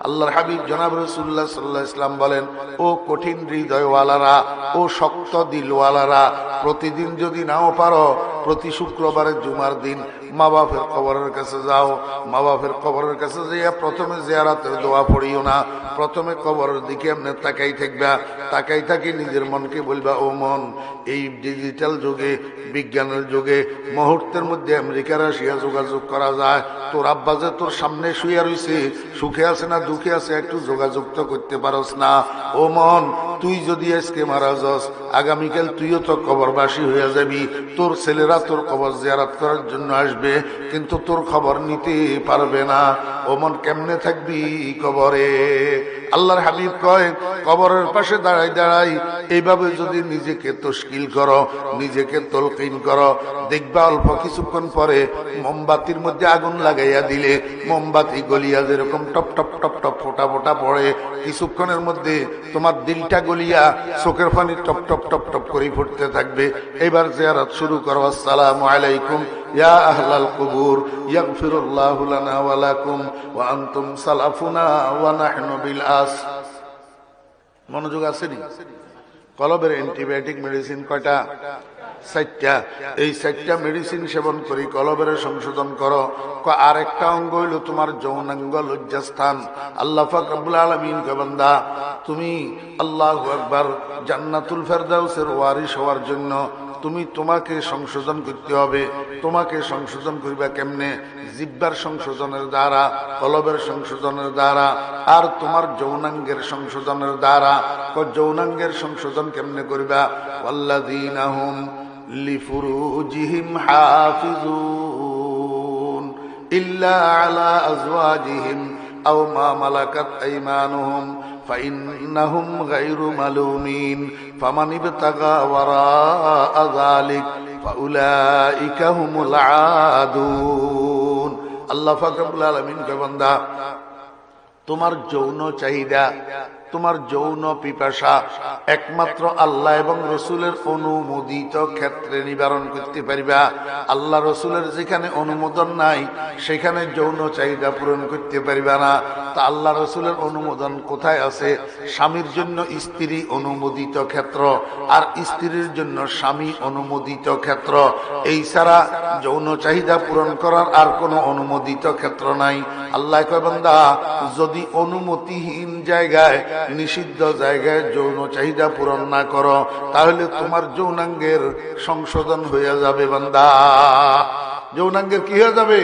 আল্লাহর হাবিব জনাব রাসূলুল্লাহ সাল্লাল্লাহু আলাইহি ওয়াসাল্লাম বলেন, ও কঠিন হৃদয়ওয়ালারা, ও শক্ত দিলওয়ালারা, প্রতিদিন যদি নাও পারো প্রতি শুক্রবারের জুমার দিন মা বাপের কবরের কাছে যাও। মা বাপের কবরের কাছে যাইয়া প্রথমে জিয়ারতের দোয়া পড়িও না, প্রথমে কবরের দিকে এমনি তাকাই থাকবা। তাকাই থাকি নিজের মনকে বলবা, ও মন, এই ডিজিটাল যুগে, বিজ্ঞানের যুগে মুহূর্তের মধ্যে আমেরিকা রাশিয়া যোগাযোগ করা যায়। তোর আব্বা যে তোর সামনে শুয়ে রয়েছে, সুখে আছে না দুঃখে আছে, একটু যোগাযোগ তো করতে পারস না। ও মন, তুই যদি আজকে মারা যাস, আগামীকাল তুইও তো কবরবাসী হয়ে যাবি। তোর ছেলেরা তোর কবর জিয়ারত করার জন্য আসবে, কিন্তু তোর খবর নিতে পারবে না। ও মন, কেমনে থাকবি কবরে? আল্লাহর হাবিব কয়, কবরের পাশে দাঁড়াই দাঁড়াই এইভাবে যদি নিজেকে তশকিল করো, নিজেকে তলকিন করো, দেখবা অল্প কিছুক্ষণ পরে মোমবাতির মধ্যে আগুন লাগাইয়া দিলে মোমবাতি গলিয়া যেরকম টপ টপ টপ টপ ফোটা ফোটা পড়ে, কিছুক্ষণের মধ্যে তোমার দিলটা গলিয়া চোখের পানি টপ টপ টপ টপ করে ফুটতে থাকবে। এবার জিয়ারত শুরু করো। আসসালামু আলাইকুম ইয়া আহলাল কুবুর, ইয়াগফিরুল্লাহু লানা ওয়া লাকুম ওয়া আনতুম সালাফুনা ওয়া নাহনু বিল আস। মনোযোগ আছে নি? কলবের অ্যান্টিবায়োটিক মেডিসিন কয়টা? 4টা। এই 4টা মেডিসিন সেবন করি কলবের সংশোধন করো। আর একটা অঙ্গ হইল তোমার যৌনাঙ্গ, লজ্জাস্থান। আল্লাহ পাক রব্বুল আলামিন কে বান্দা, তুমি আল্লাহু আকবার জান্নাতুল ফেরদাউসের ওয়ারিস হওয়ার জন্য তোমাকে সংশোধন করতে হবে। তোমাকে সংশোধন করিবা কেমনে? জিহ্বার সংশোধনের দ্বারা, কলবের সংশোধনের দ্বারা, আর তোমার যৌনাঙ্গের সংশোধনের দ্বারা। যৌনাঙ্গের সংশোধন কেমনে করিবা? ওয়াল্লাযীনা হুম লিফুরুজিহিম হাফিজুন ইল্লা আলা আজওয়াজিহিম আও মা মালাকাত আইমানুহুম فإنهم غير ملومين فمن ابتغى وراء ذلك فأولئك هم العادون। আল্লাহ পাক রব্বুল আলামিন কে বান্দা, তোমার যৌন চাহিদা, তোমার যৌন পিপাসা একমাত্র আল্লাহ এবং রসুলের অনুমোদিত ক্ষেত্রে নিবারণ করতে পারিবা। আল্লাহ রসুলের যেখানে অনুমোদন নাই সেখানে যৌন চাহিদা পূরণ করতে পারিবা না। তা আল্লাহ রসুলের অনুমোদন কোথায় আছে? স্বামীর জন্য স্ত্রী অনুমোদিত ক্ষেত্র, আর স্ত্রীর জন্য স্বামী অনুমোদিত ক্ষেত্র। এই ছাড়া যৌন চাহিদা পূরণ করার আর কোনো অনুমোদিত ক্ষেত্র নাই। আল্লাহ কয়, বান্দা, যদি অনুমতিহীন জায়গায়, নিষিদ্ধ জায়গায় যৌন চাহিদা পূরণ না করো, তাহলে তোমার যৌনাঙ্গের সংশোধন হয়ে যাবে। বান্দা, যৌনাঙ্গের কি হয়ে যাবে?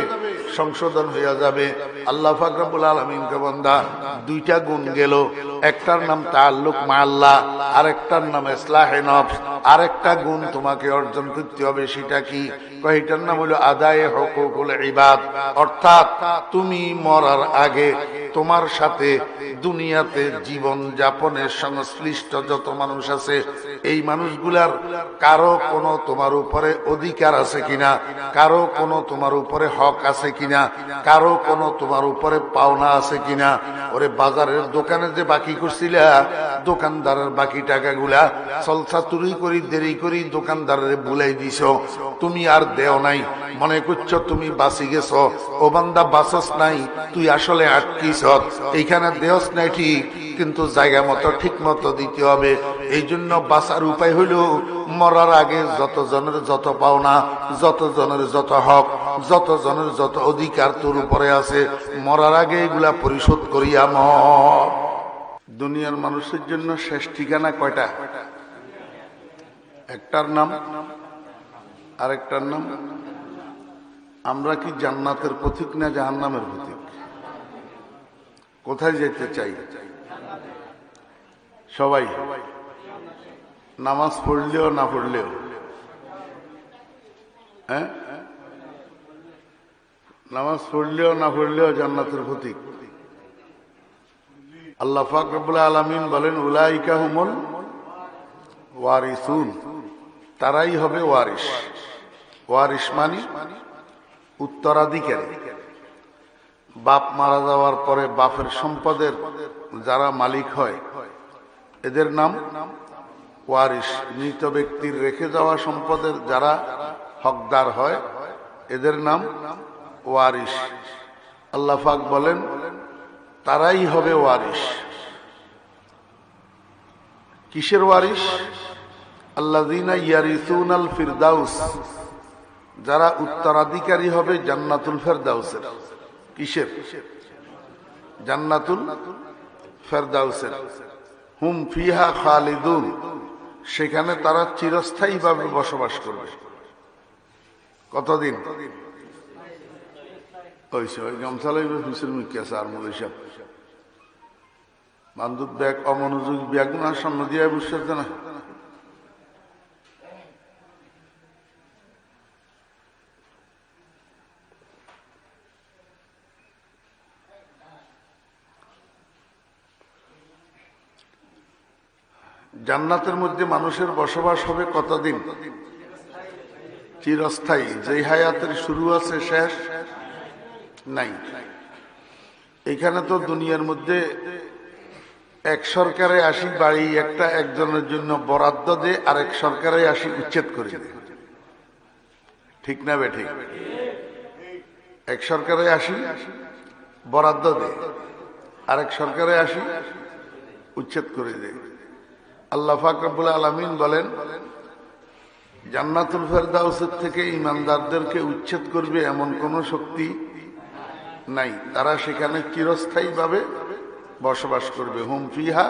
সংশোধন হয়ে যাবে। আল্লাহ পাক রব্বুল আলামিন কে বান্দা, 2টা গুণ গেল। একটার নাম তাআল্লুক মা আল্লাহ, আর একটার নাম ইসলাহে নফস। আরেকটা গুণ তোমাকে অর্জন করতে হবে। সেটা কি? কয়টার নাম হলো আদায়ে হুকুকুল ইবাদ। অর্থাৎ তুমি মরার আগে তোমার সাথে দুনিয়াতে জীবন যাপনের সংশ্লিষ্ট যত মানুষ আছে, এই মানুষগুলার কারো কোনো তোমার উপরে অধিকার আছে কিনা, কারো কোনো তোমার উপরে হক আছে কিনা, কারো কোনো তোমার উপরে পাওনা আছে কিনা। ওরে বাজারের দোকানে যে বাকি করছিলা, দোকানদারের বাকি টাকাগুলা চলসা চুরি করি দেরি করি দোকানদারের বুলাই দিছ, তুমি আর দেও নাই, মনে করছো তুমি বাঁচি গেছ। ও বান্দা, বাঁচস নাই, তুই আসলে আটকিস। এইখানে দেহস নাই ঠিক, কিন্তু জায়গা মতো ঠিক মতো দিতে হবে। এই জন্য বাঁচার উপায় হইল মরার আগে যত জনের যত পাওনা, যত জনের যত হক, যত জনের যত অধিকার তোর উপরে আছে, মরার আগে এগুলা পরিশোধ করিয়া মর। দুনিয়ার মানুষের জন্য শেষ ঠিকানা কয়টা? একটার নাম, আরেকটার নাম। আমরা কি জান্নাতের পথিক না জাহান্নামের পথিক? কোথায় যেতে চাই? সবাই নামাজ পড়লেও না পড়লেও, হ্যাঁ, নামাজ পড়লেও না পড়লেও জান্নাতের পথিক। আল্লাহ পাক রব্বুল আলামিন বলেন, উলাইকা হুমুল ওয়ারিসুন, তারাই হবে ওয়ারিস। ওয়ারিস মানে উত্তরাধিকারী। বাপ মারা যাওয়ার পরে বাপের সম্পদের যারা মালিক হয়, এদের নাম ওয়ারিস। মৃত ব্যক্তির রেখে যাওয়া সম্পদের যারা হকদার হয়, এদের নাম ওয়ারিস। আল্লাহ পাক বলেন, তারাই হবে ওয়ারিস। কিসের ওয়ারিস? আল্লাযীনা ইয়ারিসুনাল ফিরদাউস, যারা উত্তরাধিকারী হবে জান্নাতুল ফেরদাউসের। কিসের? জান্নাতুল ফেরদাউসের। হুম ফিহা খালিদুন, সেখানে তারা চিরস্থায়ীভাবে বসবাস করবে। কতদিন? বান্ধব ব্যাগ অমনোযোগী ব্যাগ না সামনে দিয়ে বুঝতে না। জান্নাতের মধ্যে মানুষের বসবাস হবে কতদিন? চিরস্থায়ী। যেই হায়াতের শুরু আছে শেষ নাই। এখানে তো দুনিয়ার মধ্যে এক সরকারে আসি বাড়ি একটা একজনের জন্য বরাদ্দ দে, আরেক সরকারে আসি উচ্ছেদ করে দে। ঠিক না বে ঠিক? এক সরকারে আসি বরাদ্দ দে, আরেক সরকারে আসি উচ্ছেদ করে দে। আল্লাহ পাক রব্বুল আলামিন বলেন, জান্নাতুল ফেরদাউসের থেকে ইমানদারদেরকে উচ্ছেদ করবে এমন কোন শক্তি নাই। তারা সেখানে চিরস্থায়ীভাবে বসবাস করবে। হুম ফিহা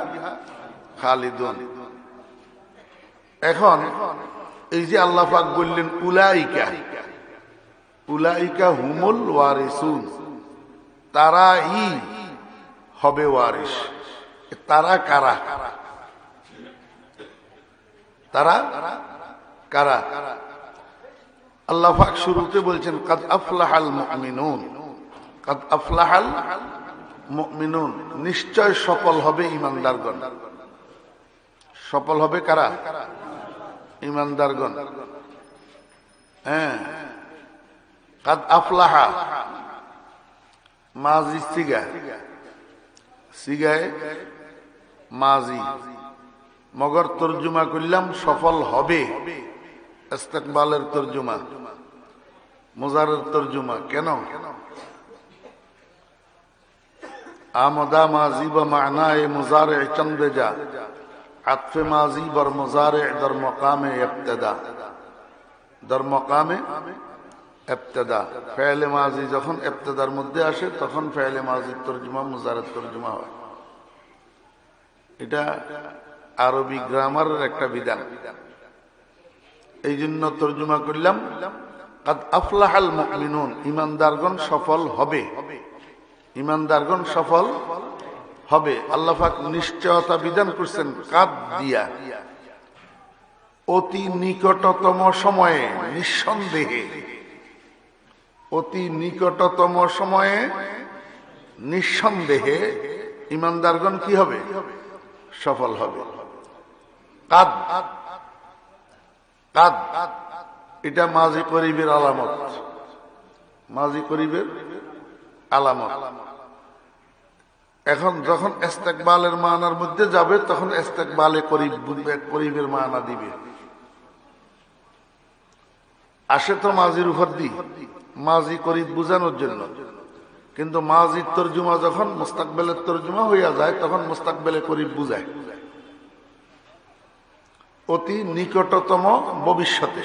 খালিদুন। এখন এই যে আল্লাহ পাক বললেন উলাইকা, উলাইকা হুমুল ওয়ারিসুন, তারাই হবে ওয়ারিস। তারা কারা? তারা কারা? আল্লাহ পাক শুরুতে বলছেন কাদ আফলাহাল মুমিনুন, কাদ আফলাহাল মুমিনুন, নিশ্চয় সফল হবে ঈমানদারগণ। সফল হবে কারা? ঈমানদারগণ। হ্যাঁ, কাদ আফলাহা মাজি সিগা, সিগায় মাজি, মগর তর্জমা করলাম সফল হবে। ইস্তেকবালের তর্জমা, মুজারের তর্জমা। কেন? আমদা মাজি বা মানায়ে মুজারে চন্দে যা, আতফে মাজি বর মুজারে দর মকামে ইবতিদা, দর মকামে ইবতিদা। ফেলে মাজি যখন ইবতিদার মধ্যে আসে তখন ফেলে মাজির তর্জমা মুজারের তর্জমা হয়। এটা আরবি গ্রামারের একটা বিধান। এই জন্য তর্জমা করলাম কাদ আফলাহাল মুমিনুন, ঈমানদারগণ সফল হবে। ঈমানদারগণ সফল হবে। আল্লাহ পাক নিশ্চয়তা বিধান করছেন কাদ দিয়া, অতি নিকটতম সময়ে, নিঃসন্দেহে। অতি নিকটতম সময়ে নিঃসন্দেহে ঈমানদারগণ কি হবে? সফল হবে। কাদ, কাদ এটা মাজি করিবের আলামত, মাজি করিবের আলামত। এখন যখন ইস্তেকবালের মানার মধ্যে যাবে তখন ইস্তেকবালে করিবের মানা দিবে। আসে তো মাজির উপর দি, মাজি করিব বুঝানোর জন্য। কিন্তু মাজির তর্জমা যখন মুস্তাকবেলের তর্জমা হইয়া যায় তখন মুস্তাকবেলে করিব বুঝায়। অতি নিকটতম ভবিষ্যতে।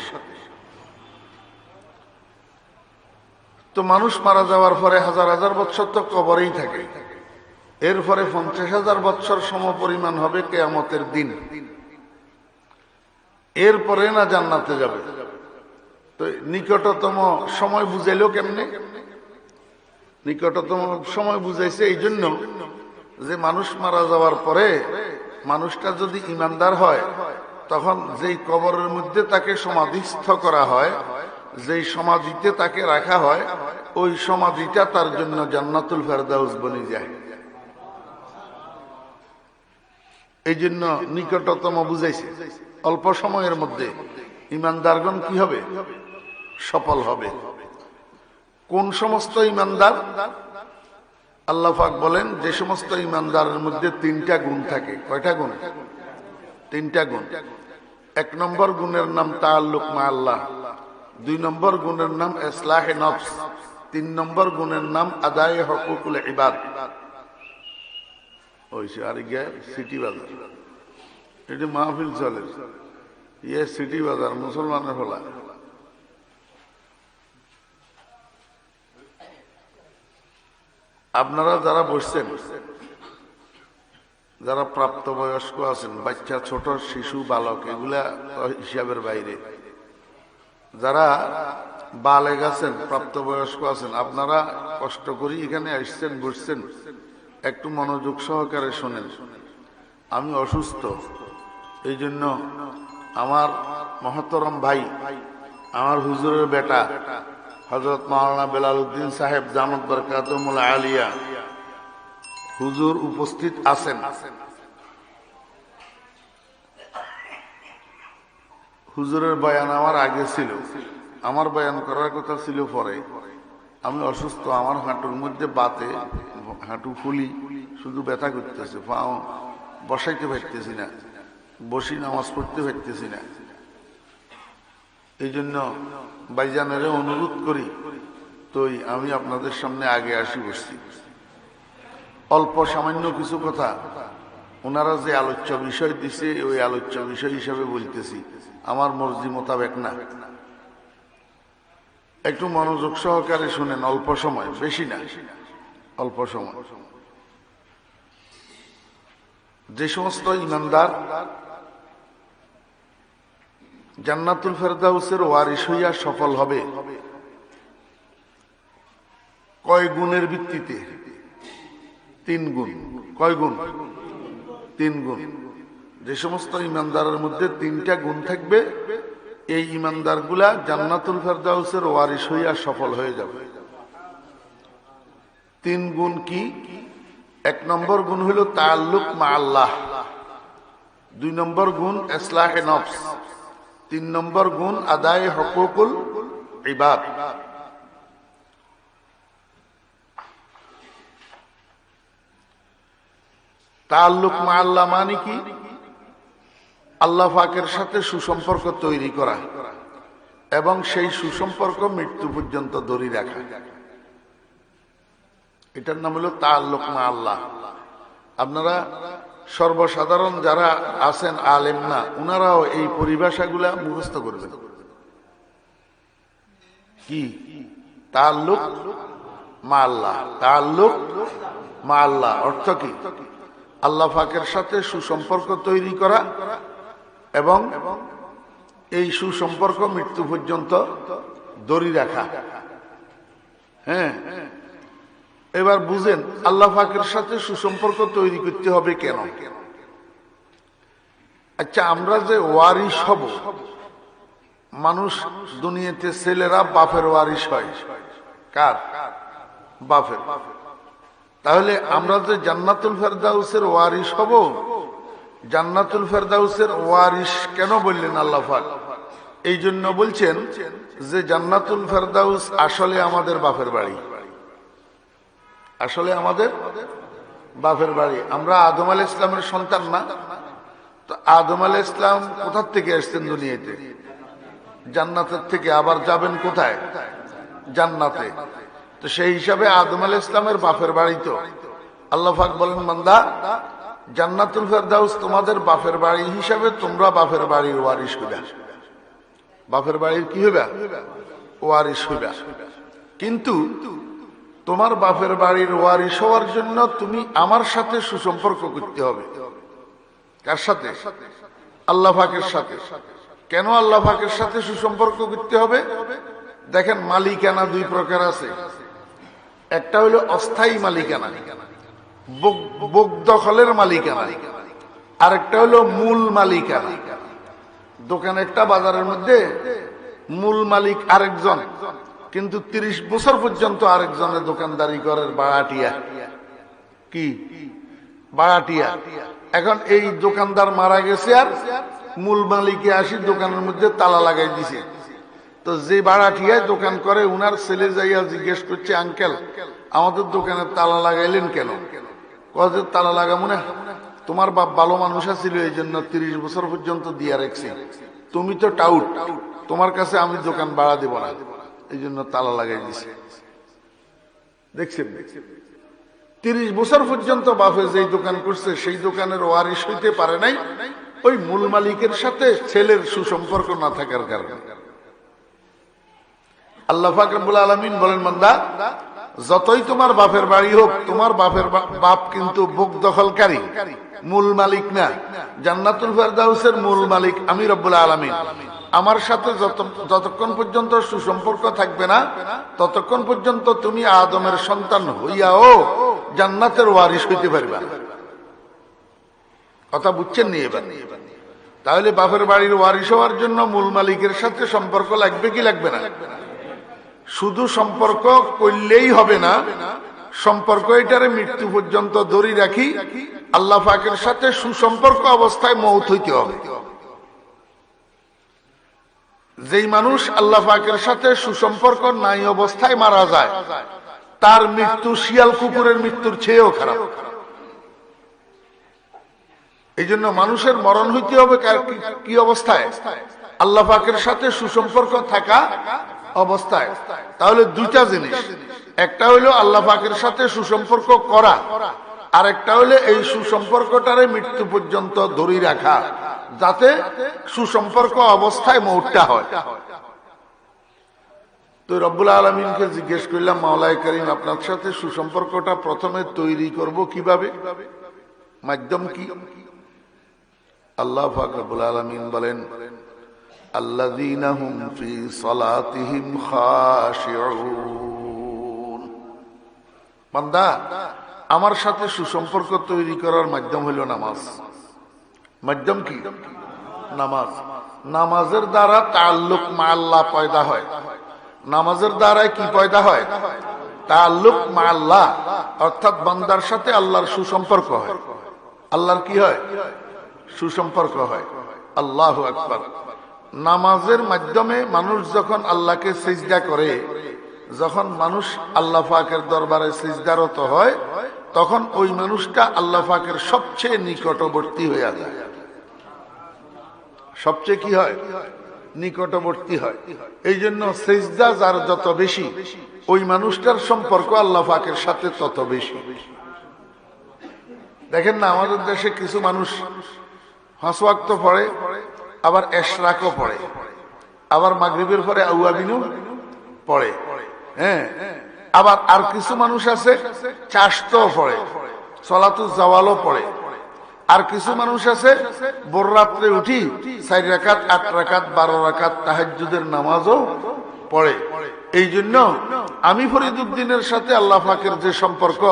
তো মানুষ মারা যাওয়ার পরে হাজার হাজার বছর তো কবরেই থাকে। এরপরে 50,000 বছর সমপরিমাণ হবে কিয়ামতের দিন। এরপরে না জান্নাতে যাবে। তো নিকটতম সময় বুঝাইলো কেমনে? নিকটতম সময় বুঝাইছে এই জন্য যে মানুষ মারা যাওয়ার পরে মানুষটা যদি ঈমানদার হয় তখন যেই কবরের মধ্যে তাকে সমাধিস্থ করা হয়, যেই সমাধিতে তাকে রাখা হয়, ওই সমাধিটা তার জন্য জান্নাতুল ফেরদাউস বনে যায়। এই জন্য নিকটতম বুঝাইছে। অল্প সময়ের মধ্যে ঈমানদারগণ কি হবে? সফল হবে। কোন সমস্ত ঈমানদার? আল্লাহ পাক বলেন যে সমস্ত ঈমানদারের মধ্যে 3টা গুণ থাকে। কয়টা গুণ? 3টা গুণ। 1 নম্বর গুণের নাম তাআল্লুক মা আল্লাহ, 2 নম্বর গুণের নাম ইসলাহে নফস, 3 নম্বর গুণের নাম আদায়ে হুকুকুল ইবাদ। ওইসে আর গিয়ে সিটি বাজার, এটি মাহফিল চলে, ইয়ে সিটি বাজার মুসলমানের হলা। আপনারা যারা বসছেন, যারা প্রাপ্তবয়স্ক আছেন, বাচ্চা, ছোট শিশু, বালক, এগুলা হিসাবের বাইরে, যারা বালেগ আছেন, প্রাপ্তবয়স্ক আছেন, আপনারা কষ্ট করি এখানে আসছেন, বসছেন, একটু মনোযোগ সহকারে শোনেন। আমি অসুস্থ, এই জন্য আমার মহতরম ভাই, আমার হুজুরের বেটা হযরত মাওলানা বেলাল উদ্দিন সাহেব জামাত বরকাতুল আলিয়া হুজুর উপস্থিত আছেন। হুজুরের বয়ান আমার আগে ছিল, আমার বয়ান করার কথা ছিল পরে। আমি অসুস্থ, আমার হাঁটুর মধ্যে বাতে, হাঁটু ফুলি, শুধু ব্যথা করতেছে, পাও বসাইতে পারতেছি না, বসি নামাজ পড়তে পারতেছি না। এই জন্য ভাইজানেরে অনুরোধ করি, তো আমি আপনাদের সামনে আগে আসি বসছি। অল্প সামান্য কিছু কথা ওনারা যে আলোচ্য বিষয় দিছে, ওই আলোচ্য বিষয় হিসাবে বলতেছি, আমার মর্জি মোতাবেক না। একটু মনোযোগ সহকারে শুনেন, অল্প সময়, বেশি না, অল্প সময়। যে সমস্ত ইমানদার জান্নাতুল ফেরদাউসের ওয়ারিস হইয়া সফল হবে, কয় গুণের ভিত্তিতে? 3 গুণ। কয় গুণ? 3 গুণ। যে সমস্ত ইমানদারের মধ্যে 3টা গুণ থাকবে, এই ইমানদারগুলা জান্নাতুল ফেরদাউসের ওয়ারিস হইয়া সফল হয়ে যাবে। 3 গুণ কি? 1 নম্বর গুণ হইল তাআল্লুক মা আল্লাহ, 2 নম্বর গুণ ইসলাহে নফস, 3 নম্বর গুণ আদায়ে হুকুকুল ইবাদ। তাআল্লুক মা আল্লাহ মানে কি? আল্লাহ পাকের সাথে সুসম্পর্ক তৈরি করা এবং সেই সুসম্পর্ক মৃত্যু পর্যন্ত ধরে রাখা, এটার নাম হলো তাআল্লুক মা আল্লাহ। আপনারা সর্বসাধারণ যারা আছেন আলেম না, উনারাও এই পরিভাষাগুলা মুখস্থ করবেন। কি তাআল্লুক মা আল্লাহ? তাআল্লুক মা আল্লাহ অর্থ কি? আল্লাহ পাকের সাথে সুসম্পর্ক তৈরি করা এবং এই সুসম্পর্ক মৃত্যু পর্যন্ত ধরে রাখা। হ্যাঁ, এবার বুঝেন আল্লাহ পাকের সাথে সুসম্পর্ক তৈরি করতে হবে কেন? আচ্ছা, আমরা যে ওয়ারিস হব, মানুষ দুনিয়াতে ছেলেরা বাপের ওয়ারিস হয়। কার? বাপের। তাহলে আমরা যে জান্নাতুল ফেরদাউসের ওয়ারিস হব, জান্নাতুল ফেরদাউসের ওয়ারিস কেন বললেন আল্লাহ পাক? এই জন্য বলছেন যে জান্নাতুল ফেরদাউস আসলে আমাদের বাপের বাড়ি, আসলে আমাদের বাপের বাড়ি। আমরা আদম আলাইহিস ইসলামের সন্তান না? তো আদম আলাইহিস ইসলাম কোথা থেকে আসছেন দুনিয়াতে? জান্নাতের থেকে। আবার যাবেন কোথায়? জান্নাতে। তো সেই হিসাবে আদম আলাইহিস ইসলামের বাপের বাড়ি। তো আল্লাহ পাক বলেন, বান্দা, জান্নাতুল ফেরদাউস তোমাদের বাপের বাড়ি হিসাবে তোমরা বাপের বাড়ির ওয়ারিস হইবা। বাপের বাড়ির কি হইবা? ওয়ারিস হইবা। কিন্তু তোমার বাপের বাড়ির ওয়ারিস হওয়ার জন্য তুমি আমার সাথে সুসম্পর্ক করতে হবে। কার সাথে? আল্লাহ পাকের সাথে। কেন আল্লাহ পাকের সাথে সুসম্পর্ক করতে হবে? দেখেন, মালিকানা 2 প্রকার আছে। একটা হইল অস্থায়ী মালিকানা, বোক দখলের মালিকানা, আরেকটা হইল মূল মালিকানা। দোকান একটা, বাজারের মধ্যে মূল মালিক আরেকজন, কিন্তু 30 বছর পর্যন্ত আরেকজনের দোকানদারি করার বাড়াটিয়া। কি বাড়াটিয়া? এখন এই দোকানদার মারা গেছে, আর মূল মালিকে আসি দোকানের মধ্যে তালা লাগাই দিছে। তো যে ভাড়াটিয়ায় দোকান করে, উনার ছেলে যাইয়া জিজ্ঞেস করছে, আঙ্কেল, আমাদের দোকানে তালা লাগাইলেন কেন? কত তালা লাগাবো না, তোমার বাপ ভালো মানুষ ছিল, এই জন্য 30 বছর পর্যন্ত দিয়া রাখছি। তুমি তো টাউট, তোমার কাছে আমি দোকান ভাড়া দেব না, এই জন্য তালা লাগাই দিছি। দেখছেন? 30 বছর পর্যন্ত বাপে যেই দোকান করছে সেই দোকানের ওয়ারিশ হইতে পারে নাই, ওই মূল মালিকের সাথে ছেলের সুসম্পর্ক না থাকার কারণে। আল্লাহ পাক রব্বুল আলামিন বলেন, বান্দা যতই তোমার বাপের বাড়ি হোক, তোমার বাপের বাপ কিন্তু বুক দখলকারী, মূল মালিক না। জান্নাতুল ফেরদাউসের মূল মালিক আমি রব্বুল আলামিন। আমার সাথে যতক্ষণ পর্যন্ত সুসম্পর্ক থাকবে না, ততক্ষণ পর্যন্ত তুমি আদমের সন্তান হইয়াও জান্নাতের ওয়ারিশ হইতে পারবে না। কথা বুঝছেন নি এবার? তাহলে বাপের বাড়ির ওয়ারিশ হওয়ার জন্য মূল মালিকের সাথে সম্পর্ক লাগবে কি লাগবে না? শুধু সম্পর্ক করলেই হবে না, সম্পর্ক এটারে মৃত্যু পর্যন্ত ধরে রাখি আল্লাহ পাকের সাথে সুসম্পর্ক অবস্থায় মওত হইতে হবে। যেই মানুষ আল্লাহ পাকের সাথে সুসম্পর্ক নাই অবস্থায় মারা যায়, তার মৃত্যু শিয়াল কুকুরের মৃত্যুর চেয়েও খারাপ। এই জন্য মানুষের মরণ হইতে হবে কি অবস্থায়? আল্লাহ পাকের সাথে সুসম্পর্ক থাকা অবস্থায়। তাহলে দুইটা জিনিস, একটা হইলো আল্লাহ পাকের সাথে সুসম্পর্ক করা, আর একটা হইলো এই সুসম্পর্কটারে মৃত্যু পর্যন্ত ধরে রাখা, যাতে সুসম্পর্ক অবস্থায় মওতটা হয়। তো রব্বুল আলামিনকে জিজ্ঞেস করলাম, মাওলায়ে কারীম আপনার সাথে সুসম্পর্কটা প্রথমে তৈরি করব কিভাবে, মাধ্যম কি? আল্লাহ পাক রব্বুল আলামিন বলেন, আল্লাযীনা হুম ফি সালাতিহিম খাশিউন। বান্দা আমার সাথে সুসম্পর্ক তৈরি করার মাধ্যম হলো নামাজ। মাধ্যম কি? নামাজ। নামাজের দ্বারা তাআল্লুক মা আল্লাহ পয়দা হয়। নামাজের দ্বারা কি পয়দা হয়? তাআল্লুক মা আল্লাহ, অর্থাৎ বান্দার সাথে আল্লাহর সুসম্পর্ক হয়। আল্লাহর কি হয়? সুসম্পর্ক হয়। আল্লাহু আকবার। নামাজের মাধ্যমে মানুষ যখন আল্লাহকে সিজদা করে, যখন মানুষ আল্লাহ পাকের দরবারে সিজদারত হয়, তখন ওই মানুষটা আল্লাহ পাকের সবচেয়ে নিকটবর্তী হয়ে যায়। সবচেয়ে কি হয়? নিকটবর্তী হয়। এই জন্য সিজদা যার যত বেশি, ওই মানুষটার সম্পর্ক আল্লাহ পাকের সাথে তত বেশি। দেখেন না, আমাদের দেশে কিছু মানুষ 5 ওয়াক্ত পড়ে, আবার এশরাকও পড়ে, আবার মাগরিবের পরে আউয়াবিনও পড়ে। হ্যাঁ, আবার আর কিছু মানুষ আছে চাশতও পড়ে, সলাতুল জাওয়ালও পড়ে। আর কিছু মানুষ আছে ভোর রাত্রে উঠি 4 রাকাত, 8 রাকাত, 12 রাকাত তাহাজ্জুদের নামাজও পড়ে। এই জন্য আমি ফরিদউদ্দিনের সাথে আল্লাহ পাকের যে সম্পর্ক,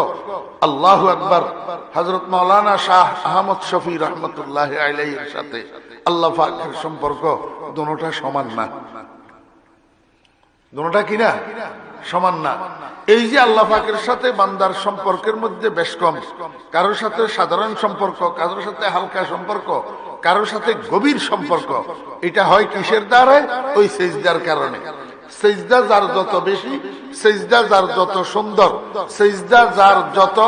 আল্লাহু আকবার, হযরত মাওলানা শাহ আহমদ শফি রহমতুল্লাহি আলাইহির সাথে আল্লাহ পাকের সম্পর্ক দুটোটা সমান না। দুটোটা কি না? সমান না। এই যে আল্লাহ পাকের সাথে বান্দার সম্পর্কের মধ্যে বেশ কম, কারোর সাথে সাধারণ সম্পর্ক, কারোর সাথে হালকা সম্পর্ক, কারোর সাথে গভীর সম্পর্ক, এটা হয় কিসের দ্বারা? ওই সিজদার কারণে। সিজদা যার যত বেশি, সিজদা যার যত সুন্দর, সিজদা যার যত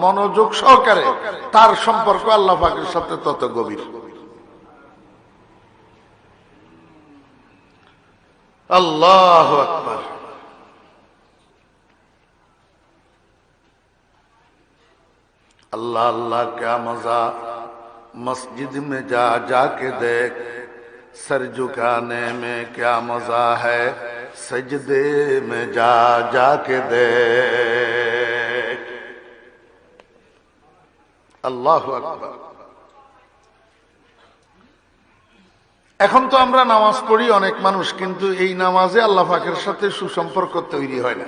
মনোযোগ সহকারে, তার সম্পর্ক আল্লাহ পাকের সাথে তত গভীর। আল্লাহু আকবার। अल्लाह अल्लाह क्या मजा मस्जिद में जा जाके देख, सर झुकाने में क्या मजा है सजदे में जा जाके देख। अल्लाह আকবার। এখন তো আমরা নামাজ পড়ি অনেক মানুষ, কিন্তু এই নামাজে আল্লাহ পাকের সাথে সুসম্পর্ক তৈরি হয় না।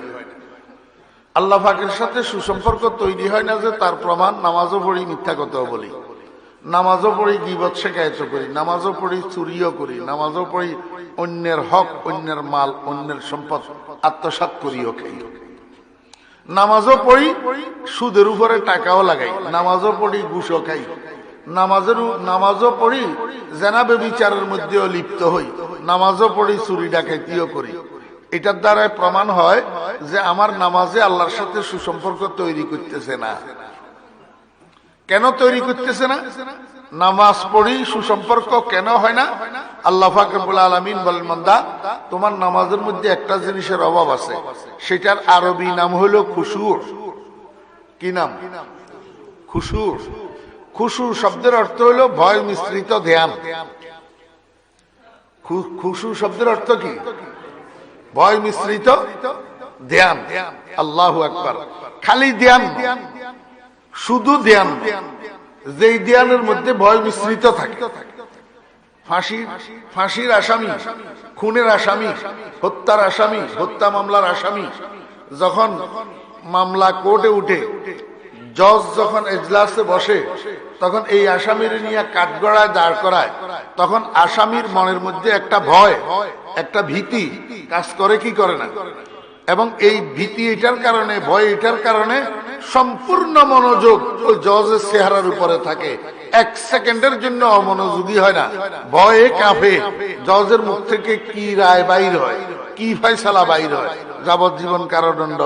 আল্লাহ পাকের সাথে সুসম্পর্ক তৈরি হয় না, যে তার প্রমাণ নামাজও পড়ি, মিথ্যা কথাও বলি, নামাজও পড়ি গীবত শেখায়ত করি, নামাজও পড়ি চুরিও করি, নামাজও পড়ি অন্যের হক, অন্যের মাল, অন্যের সম্পদ আত্মসাৎ করিও খাই, নামাজও পড়ি সুদের উপরে টাকাও লাগাই, নামাজও পড়ি ঘুষও খাই, নামাজও পড়ি জেনা ব্যভিচারের মধ্যেও লিপ্ত হই, নামাজও পড়ি চুরি ডাকাতিও করি। এটার দ্বারা প্রমাণ হয় যে আমার নামাজে আল্লাহর সাথে সুসম্পর্ক তৈরি করতেছে না। কেন তৈরি করতেছে না? নামাজ পড়ি সুসম্পর্ক কেন হয় না? আল্লাহ পাক রব্বুল আলামিন বলেন, বান্দা তোমার নামাজের মধ্যে একটা জিনিসের অভাব আছে, সেটার আরবি নাম হলো খুশু। কি নাম? খুশু। খুশু শব্দের অর্থ হলো ভয় মিশ্রিত ধ্যান। খুশু শব্দের অর্থ কি? ভয় মিশ্রিত ধ্যান। আল্লাহু আকবার। খালি ধ্যান, শুধু ধ্যান, যেই ধ্যানের মধ্যে ভয় মিশ্রিত থাকে। ফাঁসির আসামি, খুনের আসামি, হত্যার আসামি, হত্যা মামলার আসামি যখন মামলা কোর্টে উঠে, জজ যখন এজলাসে বসে, তখন এই আসামির নিয়ে কাঠগড়ায় দাঁড় করায়, তখন আসামির মনের মধ্যে একটা ভয়, একটা ভীতি কাজ করে কি করে না? এবং এই ভীতি এটার কারণে, ভয় এটার কারণে সম্পূর্ণ মনোযোগ ওই জজের চেহারার উপরে থাকে। এক সেকেন্ডের জন্য অমনোযোগী হয় না, ভয়ে কাঁপে। জজের মুখ থেকে কি রায় বাইর হয়, কি ফয়সালা বাইর হয়, যাবজ্জীবন কারাদণ্ড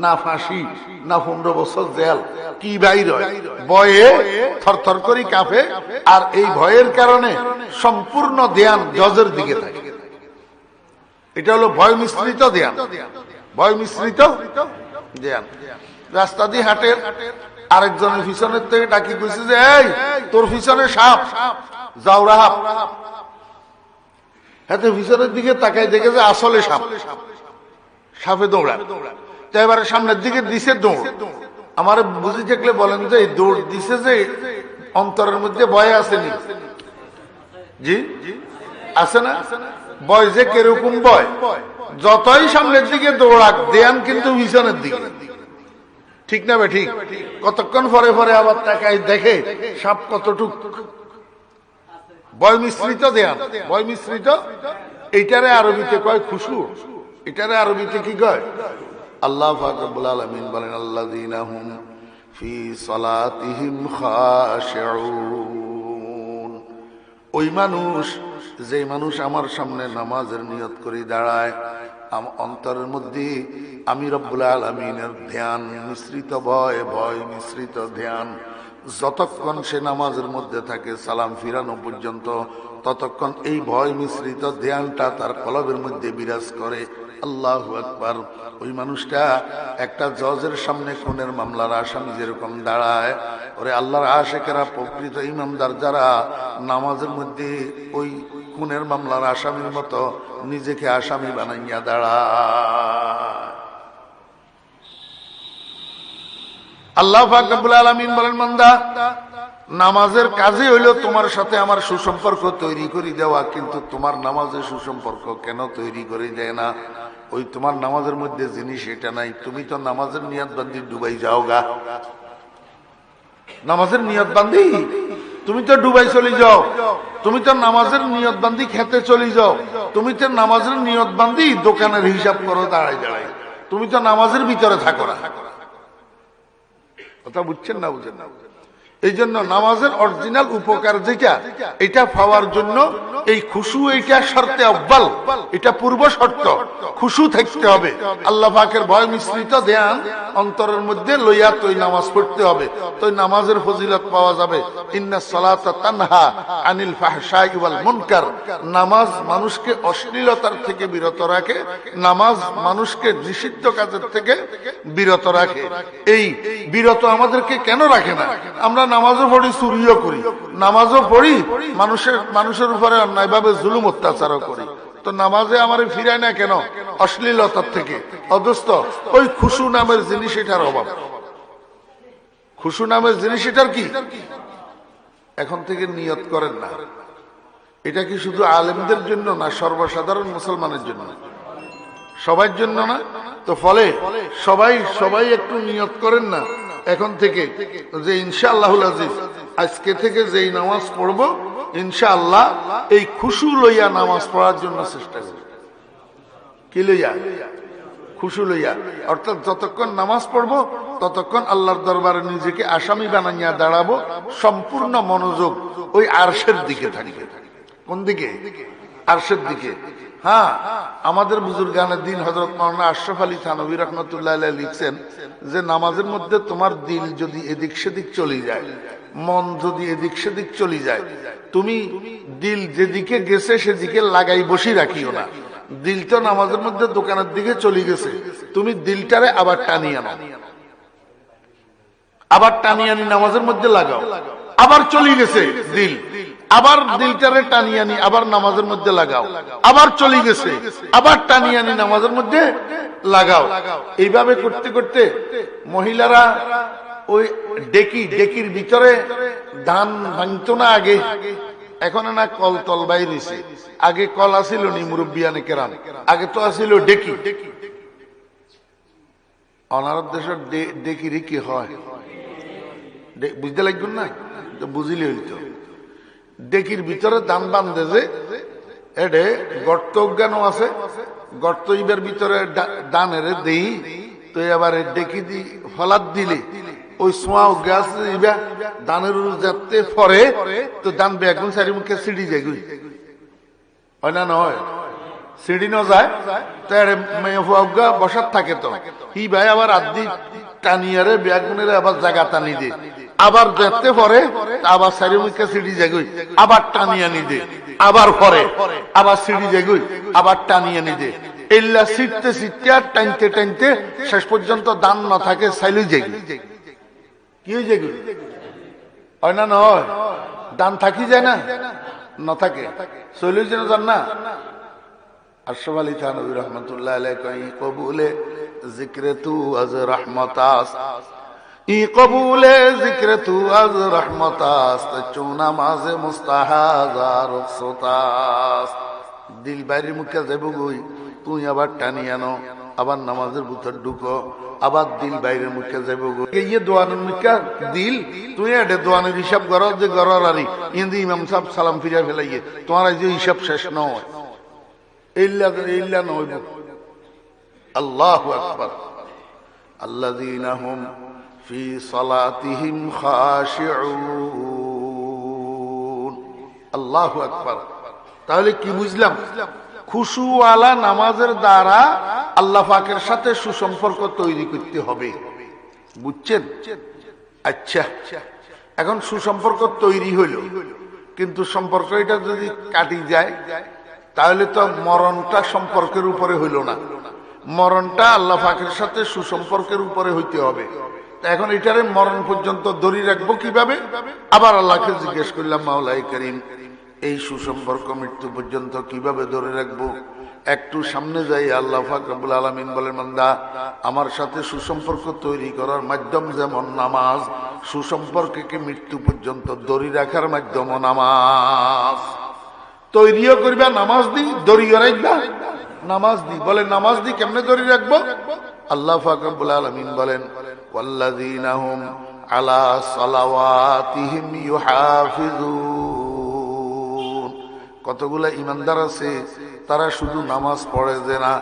না ফাঁসি না 15 বছর জেল, কি বাইর হয়, ভয়ে থরথর করে কাঁপে। আর এই ভয়ের কারণে সম্পূর্ণ ধ্যান জজের দিকে থাকে। এটা হলো ভয় মিশ্রিত ধ্যান। ভয় মিশ্রিত ধ্যান। রাস্তা দিয়ে হাঁটে, আরেকজনের পিছনের থেকে ডাকি কইছে যে এই তোর পিছনে সাপ, যাওরা সাপ। হাতে পিছনের দিকে তাকায় দেখে যে আসলে সাপ, সাপে দৌড়া। তো এবারে সামনের দিকে দিছে দৌড়। আমার বুঝি দেখলে বলেন যে এই দৌড় দিছে যে অন্তরের মধ্যে ভয় আসেনি? জি আছে না? ভয় যে কিরকম ভয়, যতই সামনের দিকে দৌড়াক ধ্যান কিন্তু পিছনের দিকে। ঠিক না ভাই? ঠিক। কতক্ষণ পরে পরে আবার তাকায় দেখে সাপ কতটুক। ভয় মিশ্রিত ধ্যান, ভয় মিশ্রিত। এইটারে আরবিতে কয় খুশু। এটারে আরবিতে কি কয়? আল্লাহ পাক রব্বুল আলামিন বলেন আল্লাযীনা হুম ফি সালাতিহিম খাশিউন। ওই মানুষ, যে মানুষ আমার সামনে নামাজের নিয়ত করে দাঁড়ায়, অন্তরের মধ্যে আমি রব্বুল আলামিনের ধ্যান মিশ্রিত ভয়, ভয় মিশ্রিত ধ্যান। যতক্ষণ সে নামাজের মধ্যে থাকে সালাম ফিরানো পর্যন্ত, ততক্ষণ এই ভয় মিশ্রিত ধ্যানটা তার কলবের মধ্যে বিরাজ করে। আল্লাহু আকবার। ওই মানুষটা একটা জজের সামনে খুনের মামলার আসামি যেরকম দাঁড়ায়, ওরে আল্লাহর আশিকেরা, প্রকৃত ইমানদার যারা, নামাজের মধ্যে ওই খুনের মামলার আসামির মতো নিজেকে আসামি বানাইয়া দাঁড়ায়। আল্লাহ পাক রব্বুল আলামিন বলেন বান্দা, নামাজের কাজে হইলো তোমার সাথে আমার সুসম্পর্ক তৈরি করে দেওয়া, কিন্তু তোমার নামাজের সুসম্পর্ক কেন তৈরি করে দেয় না? ওই তোমার নামাজের মধ্যে জিনিস এটা নাই। তুমি তো নামাজের নিয়ত বান্ধি ডুবাই যাও গা। নামাজের নিয়ত বান্ধি তুমি তো ডুবাই চলে যাও। তুমি তো নামাজের নিয়ত বান্ধি খেতে চলে যাও। তুমি তো নামাজের নিয়ত বান্ধি দোকানের হিসাব করো দাঁড়ায় দাঁড়ায়। তুমি তো নামাজের ভিতরে থাকো না। কথা বুঝছেন না? বুঝেন না? এই জন্য নামাজের অরিজিনাল উপকার যেটা, এটা পাওয়ার জন্য এই খুশু, এইটা শর্তে আব্বাল, এটা পূর্ব শর্ত। খুশু থাকতে হবে, আল্লাহ পাকের ভয় মিশ্রিত ধ্যান অন্তরের মধ্যে লইয়া তুই নামাজ পড়তে হবে। তুই নামাজের ফজিলত পাওয়া যাবে। ইন্নাস সালাতা তানহা আনিল ফাহশাই ওয়াল মুনকার। নামাজ মানুষকে অশ্লীলতার থেকে বিরত রাখে, নামাজ মানুষকে নিষিদ্ধ কাজের থেকে বিরত রাখে। এই বিরত আমাদেরকে কেন রাখে না? আমরা নামাজও পড়ি, চুরিও করি, নামাজও পড়ি, মানুষের উপরে অন্যায় ভাবে জুলুম অত্যাচারও করি। তো নামাজে আমার ফিরায় না কেন? অশ্লীলতার থেকে। অদস্ত ওই খুশু নামের জিনিস এটার অভাব। খুশু নামের জিনিস এটার কি? এখন থেকে নিয়ত করেন না। এটা কি শুধু আলেমদের জন্য না, সর্বসাধারণ মুসলমানের জন্য? সবার জন্য না? তো ফলে সবাই একটু নিয়ত করেন না এখন থেকে যে ইনশাআল্লাহুল আজিজ আজকে থেকে যেই নামাজ পড়বো ইনশাআল্লাহ এই খুশু লইয়া নামাজ পড়ার জন্য চেষ্টা করব। কি লইয়া? খুশু লইয়া। অর্থাৎ যতক্ষণ নামাজ পড়বো ততক্ষণ আল্লাহর দরবারে নিজেকে আসামি বানাইয়া দাঁড়াবো। সম্পূর্ণ মনোযোগ ওই আরশের দিকে থাকবে। কোন দিকে? আরশের দিকে। হ্যাঁ, আমাদের বুজুর্গানের দিন হযরত মাওলানা আশরাফ আলী থানভী রাহমাতুল্লাহ আলাইহি লিখছেন যে নামাজের মধ্যে তোমার দিল যদি এদিক সেদিক চলে যায়, মন যদি এদিক সেদিক চলে যায়, তুমি দিল যেদিকে গেছে সেদিকে লাগাই বসি রাখিও না। দিল তো নামাজের মধ্যে দোকানের দিকে চলে গেছে, তুমি দিলটারে আবার টানিয়ে নাও। আবার টানিয়ানি নামাজের মধ্যে লাগাও, আবার চলে গেছে দিল, আবার দিলটারে টানিয়ানি আবার নামাজের মধ্যে লাগাও, আবার চলে গেছে, আবার টানিয়ানি নামাজের মধ্যে লাগাও। এইভাবে করতে করতে মহিলারা ওই ডেকির ভিতরে ধান ভাঙতো না আগে, এখন না কল তল বাইরেছে, আগে কল আসিল নি মুরব্বিয়ানে কেরাম, আগে তো আসিল ডেকি। অনারব দেশের ডেকিরি কি হয় বুঝতে লাগবেন না, বুঝিলে হইতো। ডেকির ভিতরে ধান বান্ধে যে এডে গর্ত অজ্ঞানও আছে, গর্ত ইবার ভিতরে দানের দেই তো এবার ডেকি দি ফলাদ দিলে ওই সোয়া গাছ ইবা দানের যাতে পরে তো দান বেগুন চারিমুখে সিঁড়ি যায় হয় না, নয় সিঁড়ি ন যায় তো মেয়ে ফুয়া বসার থাকে, তো হি ভাই আবার আদি টানিয়ারে বেগুনের আবার জায়গা টানি দে, আবার দেখতে পরে আবার চারিমুখে সিঁড়ি যাগুই, আবার টানিয়া নি দে, আবার পরে আবার সিঁড়ি যাগুই, আবার টানিয়া নি দে। এল্লা সিটতে সিটতে আর টানতে টানতে শেষ পর্যন্ত দান না থাকে সাইলুই যাগুই। কি হয়ে যাগুই হয় না, নয় দান থাকি যায় না, না থাকে চলুই যেন যান না। আশরাফ আলী থানভী রহমতুল্লাহ আলাইহি কই কবুলে জিক্রে তু আজ রহমতাস, ই কবুলে জিক্রে তু আজ রহমতাস, চুনা মাঝে মুস্তাহাজা রুখসতাস। দিল বাইরের মুখে যাবো গই, তুই আবার টানি আনো, আবার নামাজের ভিতর ঢুকো, আবার দিল বাইরের মুখে যাবো গই। ইয়ে দোয়ানের মুখে দিল তুই এডে দোয়ানের হিসাব করো যে গরর আরি ইন্দি ইমাম সাহেব সালাম ফিরা ফেলাইয়ে তোমার এই যে হিসাব শেষ নয়, আল্লাহু আকবার। আল্লাযীনা হুম ফি সালাতিহিম খাশিউন, আল্লাহু আকবার। তাহলে কি বুঝলাম? খুশুওয়ালা নামাজের দ্বারা আল্লাহ পাকের সাথে সুসম্পর্ক তৈরি করতে হবে, বুঝছেন? আচ্ছা, এখন সুসম্পর্ক তৈরি হইল, কিন্তু সম্পর্ক এটা যদি কাটি যায় তাহলে তো মরণটা সম্পর্কের উপরে হইল না, মরণটা আল্লাহ পাকের সাথে সুসম্পর্কের উপরে হইতে হবে। এখন এটারে মরণ পর্যন্ত ধরে রাখবো কিভাবে? আবার আল্লাহকে জিজ্ঞেস করলাম, মাওলাই করিম এই সুসম্পর্ক মৃত্যু পর্যন্ত কিভাবে ধরে রাখবো? একটু সামনে যাই, আল্লাহ পাক রব্বুল আলামিন বলেন, বান্দা আমার সাথে সুসম্পর্ক তৈরি করার মাধ্যম যেমন নামাজ, সুসম্পর্ককে মৃত্যু পর্যন্ত ধরে রাখার মাধ্যম নামাজ। তৈরিও করবা নামাজ দি, দড়িও রাখবা নামাজ দি। বলে নামাজ দি কেমনে দড়ি রাখবো? আল্লাহ পাক রব্বুল আলামিন বলেন, ওয়াল্লাযীনা হুম আলা সালাওয়াতিহিম ইউহাফিজুন। কতগুলা ইমানদার আছে তারা শুধু নামাজ পড়ে যে না,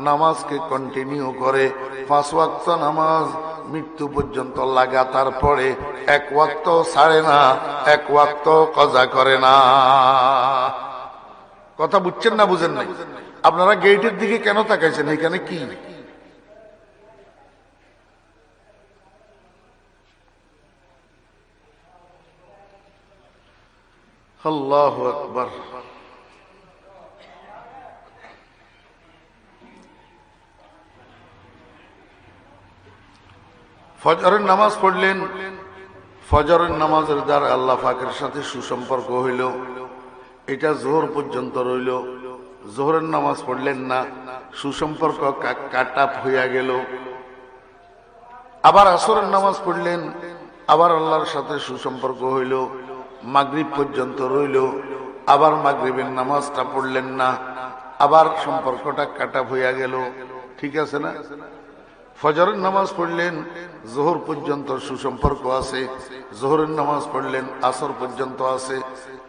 নামাজকে কন্টিনিউ করে, 5 ওয়াক্ত নামাজ মৃত্যু পর্যন্ত লাগাতার পড়ে, 1 ওয়াক্ত ছাড়ে না, 1 ওয়াক্ত কজা করে না। কথা বুঝছেন না বুঝেন নাই? আপনারা গেটের দিকে কেন তাকাইছেন? এখানে কি? আল্লাহু আকবার। ফজরের নামাজ পড়লেন, ফজরের নামাজের দ্বারা আল্লাহ পাকের সাথে সুসম্পর্ক হইল, এটা জোহর পর্যন্ত রইল। জোহরের নামাজ পড়লেন না, সুসম্পর্ক কাটাপ হইয়া গেল। আবার আসরের নামাজ পড়লেন, আবার আল্লাহর সাথে সুসম্পর্ক হইল, মাগরিব পর্যন্ত রইল। আবার মাগরিবের নামাজটা পড়লেন না, আবার সম্পর্কটা কাটাপ হইয়া গেল। ঠিক আছে না? ফজরের নামাজ পড়লেন, জোহর পর্যন্ত সুসম্পর্ক আছে, জোহরের নামাজ পড়লেন, আসর পর্যন্ত আছে,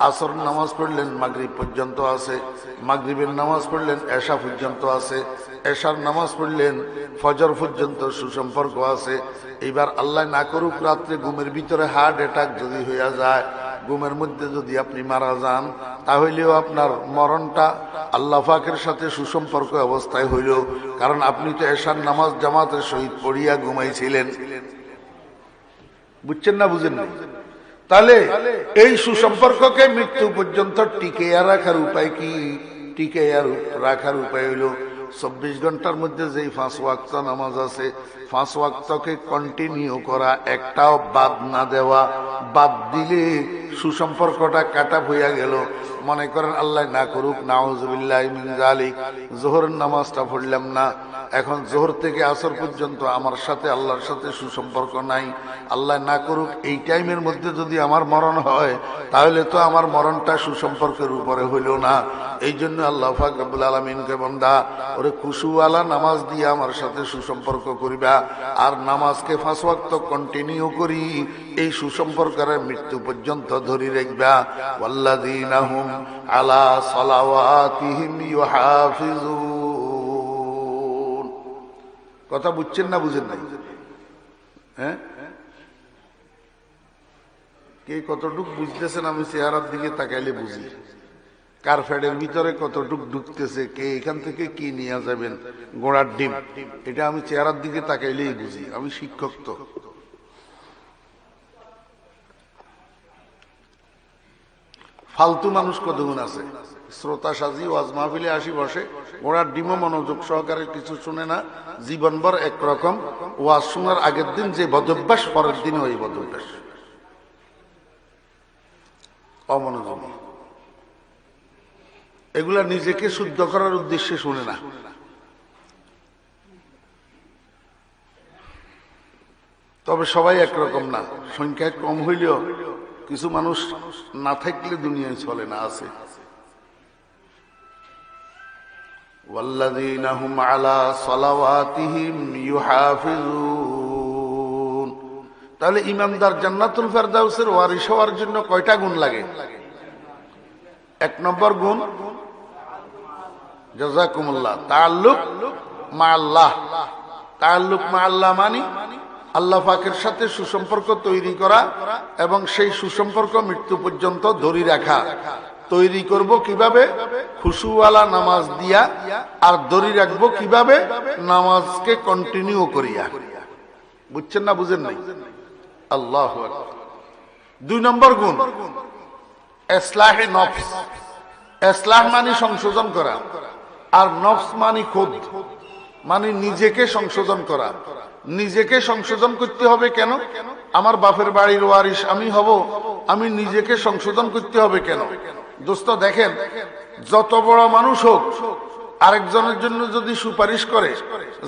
আসর নামাজ পড়লেন, মাগরিব পর্যন্ত আছে, মাগরিবের নামাজ পড়লেন, এশা পর্যন্ত আছে, এশার নামাজ পড়লেন, ফজর পর্যন্ত সুসম্পর্ক আছে। এইবার আল্লাহ না করুক রাত্রে ঘুমের ভিতরে হার্ট অ্যাটাক যদি হইয়া যায়, ঘুমের মধ্যে যদি আপনি মারা যান, তাহলেও আপনার মরণটা আল্লাহ পাকের সাথে সুসম্পর্ক অবস্থায় হইল, কারণ আপনি তো এশার নামাজ জামাতের সহিত পড়িয়া ঘুমাইছিলেন। বুঝছেন না বুঝেন না? তাহলে এই সুসম্পর্ককে মৃত্যু পর্যন্ত টিকিয়ে রাখার উপায় কি? টিকিয়ে রাখার উপায় হইল 24 ঘন্টার মধ্যে যেই 5 ওয়াক্ত নামাজ আছে, 5 ওয়াক্তকে কন্টিনিউ করা, একটাও বাদ না দেওয়া। বাদ দিলে সুসম্পর্কটা কাটা হইয়া গেল। মনে করেন আল্লাহ না করুক, নাউযুবিল্লাহি মিন যালিক, যোহরের নামাজটা পড়লাম না, এখন যোহর থেকে আসর পর্যন্ত আমার সাথে আল্লাহর সাথে সুসম্পর্ক নাই। আল্লাহ না করুক এই টাইমের মধ্যে যদি আমার মরণ হয়, তাহলে তো আমার মরণটা সুসম্পর্কের উপরে হইল না। এই জন্য আল্লাহ পাক রব্বুল আলামিনকে বান্দা ওরে খুশুওয়ালা নামাজ দিয়ে আমার সাথে সুসম্পর্ক করিবা, আর নামাজকে 5 ওয়াক্ত কন্টিনিউ করি, এই সম্পর্কের মৃত্যু পর্যন্ত ধরে রাখবা। ওয়াল্লাযীনা হুম আলা সালাওয়াতিহিম ইউহাফিজুন। কথা বুঝছেন না বুঝেন নাই? হ্যাঁ, কে কতটুক বুঝতেছেন? আমি চেহারার দিকে তাকাইলে বুঝি কার্পেটের ভিতরে কতটুক ঢুকতেছে, কে এখান থেকে কি নিয়ে যাবেন, গোড়ার ডিম, এটা আমি চেহারার দিকে তাকাইলেই বুঝি। আমি শিক্ষক তো। ফালতু মানুষ কতগুণ আছে, শ্রোতা সাজি ওয়াজ মাহফিলে আসি বসে, গোড়ার ডিমও মনোযোগ সহকারে কিছু শুনে না, জীবনভর একরকম ওয়াজ শোনার আগের দিন যে বদভ্যাস, পরের দিন ওই বদভ্যাস, অমনোযোগী। এগুলা নিজেকে শুদ্ধ করার উদ্দেশ্যে শুনে না। তবে সবাই একরকম না, সংখ্যায় কম হইলেও কিছু মানুষ না থাকলে দুনিয়ায় চলে না, আছে। ওয়াল্লাযীনা হুম আলা সালাওয়াতিহিম ইউহাফিজুন। তাহলে ইমানদার জান্নাতুল ফেরদাউসের ওয়ারিস হওয়ার জন্য কয়টা গুণ লাগে? 1 নম্বর গুণ জাযাকুমুল্লাহ, তাআল্লুক মা আল্লাহ। তাআল্লুক মা আল্লাহ মানে আল্লাহ পাকের সাথে সুসম্পর্ক তৈরি করা, এবং সেই সুসম্পর্ক মৃত্যু পর্যন্ত ধরে রাখা। তৈরি করব কিভাবে? খুশুওয়ালা নামাজ দিয়া। আর ধরে রাখবো কিভাবে? নামাজকে কন্টিনিউ করিয়া। বুঝছেন না বুঝেন নাই? আল্লাহু আকবার। 2 নম্বর গুণ ইসলাহে নফস। ইসলাহ মানে সংশোধন করা, আর নফস মানে খুদ, মানে নিজেকে সংশোধন করা। নিজেকে সংশোধন করতে হবে কেন? আমার বাপের বাড়ির ওয়ারিস আমি হব, আমি নিজেকে সংশোধন করতে হবে কেন? দোস্ত দেখেন, যত বড় মানুষ হোক, আরেকজনের জন্য যদি সুপারিশ করে,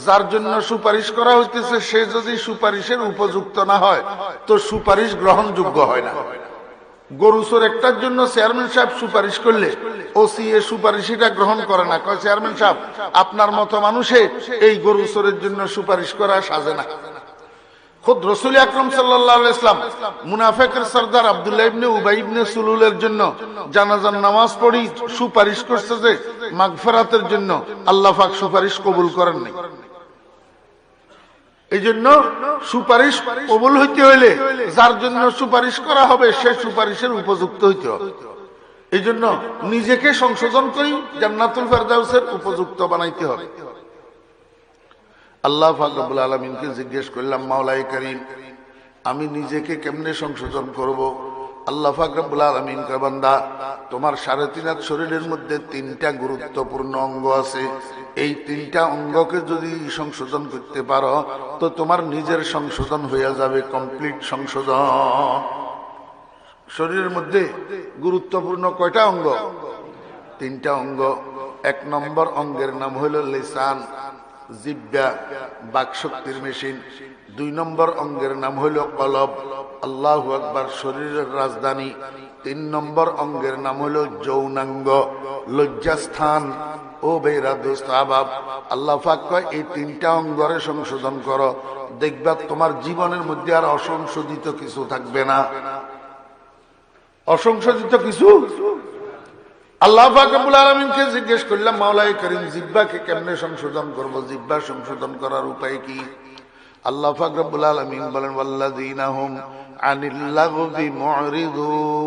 যার জন্য সুপারিশ করা হইতেছে সে যদি সুপারিশের উপযুক্ত না হয়, তো সুপারিশ গ্রহণযোগ্য হয় না। গরুচোর একটার জন্য চেয়ারম্যান সাহেব সুপারিশ করলে ওসি এ সুপারিশটা গ্রহণ করে না, কয় চেয়ারম্যান সাহেব আপনার মতো মানুষে এই গরুচোরের জন্য সুপারিশ করা সাজে না। খুদ রাসূল আকরাম সাল্লাল্লাহু আলাইহি ওয়াসাল্লাম মুনাফিকের সরদার আব্দুল্লাহ ইবনে উবাই ইবনে সুলুলের জন্য জানাজার নামাজ পড়ি সুপারিশ করছে যে মাগফিরাতের জন্য, আল্লাহ পাক সুপারিশ কবুল করেন নাই। এই জন্য সুপারিশ কবুল হইতে হইলে যার জন্য সুপারিশ করা হবে সে সুপারিশের উপযুক্ত হইতে হবে। এই জন্য নিজেকে সংশোধন করি, জান্নাতুল ফেরদাউসের উপযুক্ত বানাইতে হবে। আল্লাহ পাক রব্বুল আলামিনকে জিজ্ঞেস করলাম, মাওলাই করিম আমি নিজেকে কেমনে সংশোধন করব? আল্লাহ পাক রব্বুল আলামিন কয়, বান্দা তোমার 3.5 হাত শরীরের মধ্যে 3টা গুরুত্বপূর্ণ অঙ্গ আছে। এই 3টা অঙ্গকে যদি সংশোধন করতে পারো তো তোমার নিজের সংশোধন হয়ে যাবে, কমপ্লিট সংশোধন। শরীরের মধ্যে গুরুত্বপূর্ণ কয়টা অঙ্গ? 3টা অঙ্গ। 1 নম্বর অঙ্গের নাম হইল লিসান, জিহ্বা, বাকশক্তির মেশিন। 2 নম্বর অঙ্গের নাম হইল কলব, আল্লাহু আকবার, শরীরের রাজধানী। 3 নম্বর অঙ্গের নাম হইল যৌনাঙ্গ, লজ্জাস্থান। ও বেরা দোস্ত আবাব, আল্লাহ পাক কয় এই 3টা অঙ্গরে সংশোধন করো, দেখবা তোমার জীবনের মধ্যে আর অসংশোধিত কিছু থাকবে না। অসংশোধিত কিছু। আল্লাহ পাক রব্বুল আলামিনকে জিজ্ঞেস করলাম, মাওলাই করিম জিহ্বাকে কেমনে সংশোধন করব? জিহ্বা সংশোধন করার উপায় কি? আল্লাহ পাক রব্বুল আলামিন বলেন, ওয়াল্লাযীনা হুম আনিল লাগবি মুরিদুন।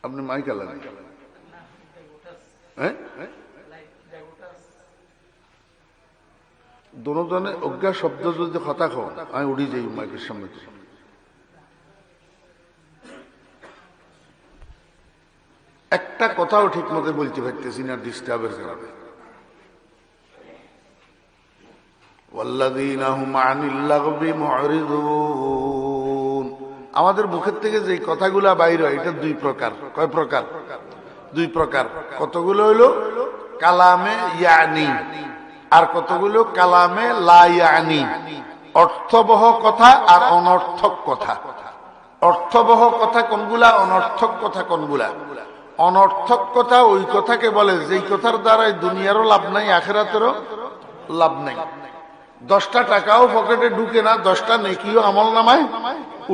আপনি মাইক আলাদা, হ্যাঁ, দোনো অজ্ঞা শব্দ যদি কথা কও আমি উড়ি যাই মাইকের সামনে। একটা কথাও ঠিক মতো বলতে পারতেছি না ডিস্টার্বের কারণে। ওয়াল্লাযীনা হুম আনিল লাগবি মুরিদুন। আমাদের মুখের থেকে যে কথাগুলা বাইর হয় এটা দুই প্রকার। কয় প্রকার? দুই প্রকার। কতগুলো হইলো কালামে ইয়ানি, আর কতগুলো কালামে লা ইয়ানি। অর্থবহ কথা আর অনর্থক কথা। অর্থবহ কথা কোনগুলা, অনর্থক কথা কোনগুলা? অনর্থক কথা ওই কথাকে বলে যেই কথার দ্বারা দুনিয়ারও লাভ নাই, আখিরাতেরও লাভ নাই। 10টা টাকাও পকেটে ঢুকে না, 10টা নেকিও আমল নামায়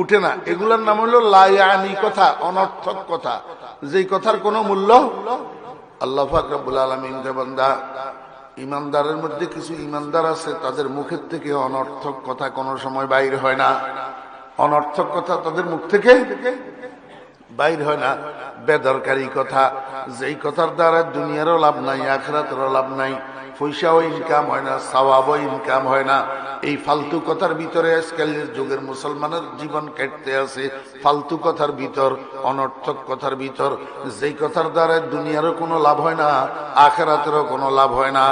উঠে না। এগুলার নাম হলো লা ইয়ানি কথা, অনর্থক কথা, যেই কথার কোনো মূল্য। আল্লাহ পাক রব্বুল আলামিন যে বান্দা, ইমানদারের মধ্যে কিছু ইমানদার আছে তাদের মুখের থেকে অনর্থক কথা কোনো সময় বাইর হয় না। অনর্থক কথা তাদের মুখ থেকে বাইর হয় না। বেদরকারি কথা, যেই কথার দ্বারা দুনিয়ারও লাভ নাই, আখিরাতেরও লাভ নাই, পয়সাও ইনকাম হয় না, সওয়াবও ইনকাম হয় না। এই ফালতু কথার ভিতরে আজকালের যুগের মুসলমানের জীবন কাটতে আছে। ফালতু কথার ভিতর, অনর্থক কথার ভিতর, যেই কথার দ্বারা দুনিয়ারও কোনো লাভ হয় না, আখিরাতেরও কোনো লাভ হয় না।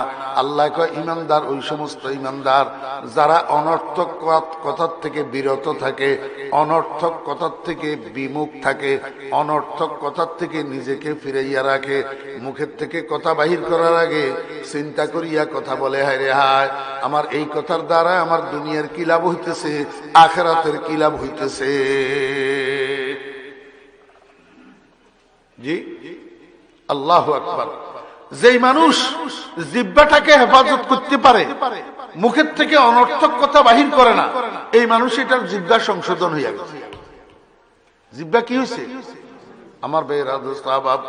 আল্লাহ কয় ইমানদার ওই সমস্ত ইমানদার যারা অনর্থক কথার থেকে বিরত থাকে, অনর্থক কথার থেকে বিমুখ থাকে, অনর্থক কথার থেকে নিজেকে ফিরাইয়া রাখে। মুখের থেকে কথা বাহির করার আগে চিন্তা করিয়া কথা বলে, হায় রে হায়, আমার এই কথার দ্বারা আমার দুনিয়ার কি লাভ হইতেছে, আখিরাতের কি লাভ হইতেছে। জি, আল্লাহু আকবার। যেই মানুষ জিহ্বাটাকে হেফাজত করতে পারে, মুখের থেকে অনর্থক কথা বাহির করে না, এই মানুষ এটার জিহ্বা সংশোধন হইয়া গেছে। জিহ্বা কি হয়েছে? আমার ভাইয়েরা, দোস্ত আহবাব,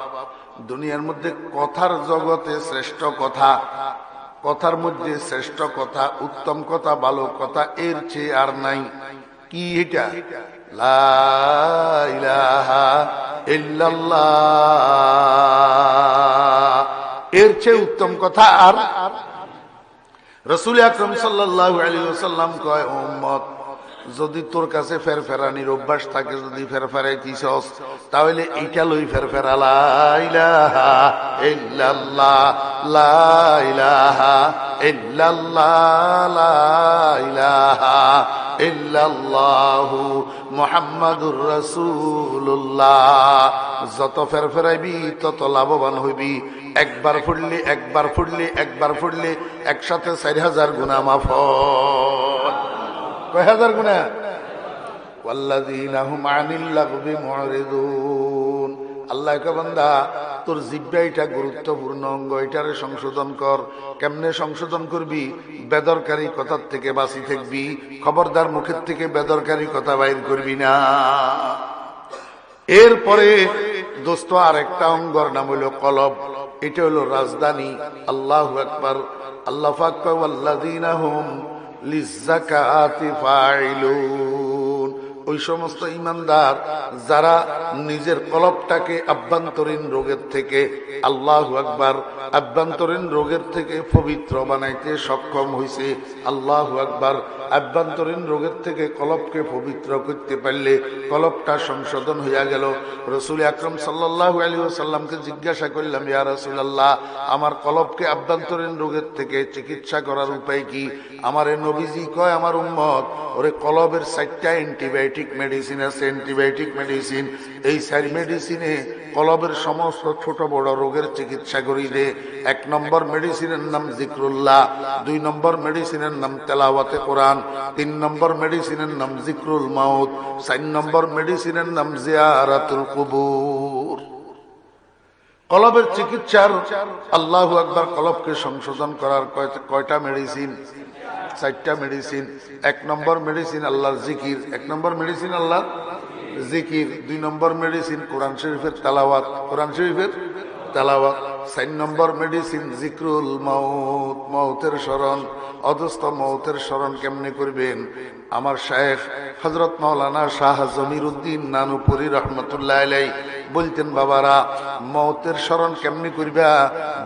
দুনিয়ার মধ্যে কথার জগতে শ্রেষ্ঠ কথা, কথার মধ্যে শ্রেষ্ঠ কথা, উত্তম কথা, ভালো কথা এর চেয়ে আর নাই। কি এটা? লা ইলাহা ইল্লাল্লাহ। এর চেয়ে উত্তম কথা আর। রাসূল আকরাম সাল্লাল্লাহু আলাইহি ওয়াসাল্লাম কয়, উম্মত, যদি তোর কাছে ফেরফেরানির অভ্যাস থাকে, যদি ফেরফেরাইতিছস, তাহলে এইটা লই ফেরফেরা, লা ইলাহা ইল্লাল্লাহ, লা ইলাহা ইল্লাল্লাহ, লা ইলাহা ইল্লাল্লাহু মুহাম্মাদুর রাসূলুল্লাহ। যত ফেরফেরাইবি তত লাভবান হইবি। একবার ফুড়লে, একবার ফুড়লে, একবার ফুড়লে একসাথে 4000 গুনাহ মাফ হয়। কয় হাজার গুনাহ? ওয়াল্লাযীনা হুম আনিল লাগবি মুরিদুন। আল্লাহ কে বান্দা, তোর জিহ্বা এটা গুরুত্বপূর্ণ অঙ্গ, এটারে সংশোধন কর। কেমনে সংশোধন করবি? বেদরকারি কথার থেকে বাঁচি থাকবি। খবরদার মুখের থেকে বেদরকারি কথা বাইর করবি না। এরপরে দোস্ত আরেকটা অঙ্গর নাম হলো কলব। এটা হলো রাজধানী। আল্লাহু আকবার। আল্লাহ পাক কয়, ওয়াল্লাযীনা হুম লিজ্জাকাতি ফাইলুন। ওই সমস্ত ইমানদার যারা নিজের কলবটাকে আভ্যন্তরীণ রোগের থেকে, আল্লাহু আকবার, আভ্যন্তরীণ রোগের থেকে পবিত্র বানাইতে সক্ষম হইছে। আল্লাহু আকবার। আভ্যন্তরীণ রোগের থেকে কলবকে পবিত্র করতে পারলে কলবটা সংশোধন হইয়া গেল। রাসূল আকরাম সাল্লাল্লাহু আলাইহি ওয়াসাল্লামকে জিজ্ঞাসা করলাম, ইয়া রাসূলুল্লাহ, আমার কলবকে আভ্যন্তরীণ রোগের থেকে চিকিৎসা করার উপায় কি? আমারে নবীজি কয়, আমার উম্মত, ওরে কলবের 4টা অ্যান্টিবায়োটিক মেডিসিন আছে। অ্যান্টিবায়োটিক মেডিসিন, এই 4 মেডিসিনে কলবের সমস্ত ছোট বড় রোগের চিকিৎসা করি দে। 1 নম্বর মেডিসিনের নাম জিক্রুল্লাহ, 2 নম্বর মেডিসিনের নাম তেলাওয়াতে কোরআন, 3 নম্বর মেডিসিনের নাম জিক্রুল মাউত, 4 নম্বর মেডিসিনের নাম জিয়ারাতুল কুবুর। কলবের চিকিৎসার, আল্লাহু আকবার, কলবকে সংশোধন করার কয়টা মেডিসিন? 4টা মেডিসিন। 1 নম্বর মেডিসিন আল্লাহর জিকির, 1 নম্বর মেডিসিন আল্লাহর জিকির। 2 নম্বর মেডিসিন কোরআন শরীফের তেলাওয়াত, কোরআন শরীফের তেলাওয়াত। 4 নম্বর মেডিসিন জিক্রুল মাউত, মৌতের স্মরণ। অদস্ত মৌতের স্মরণ কেমনে করবেন? আমার শায়েখ হযরত মাওলানা শাহ জমিরউদ্দিন নানুপুরি রহমতুল্লাহ আলাইহি বলতেন, বাবারা, মৌতের স্মরণ কেমনে করবা?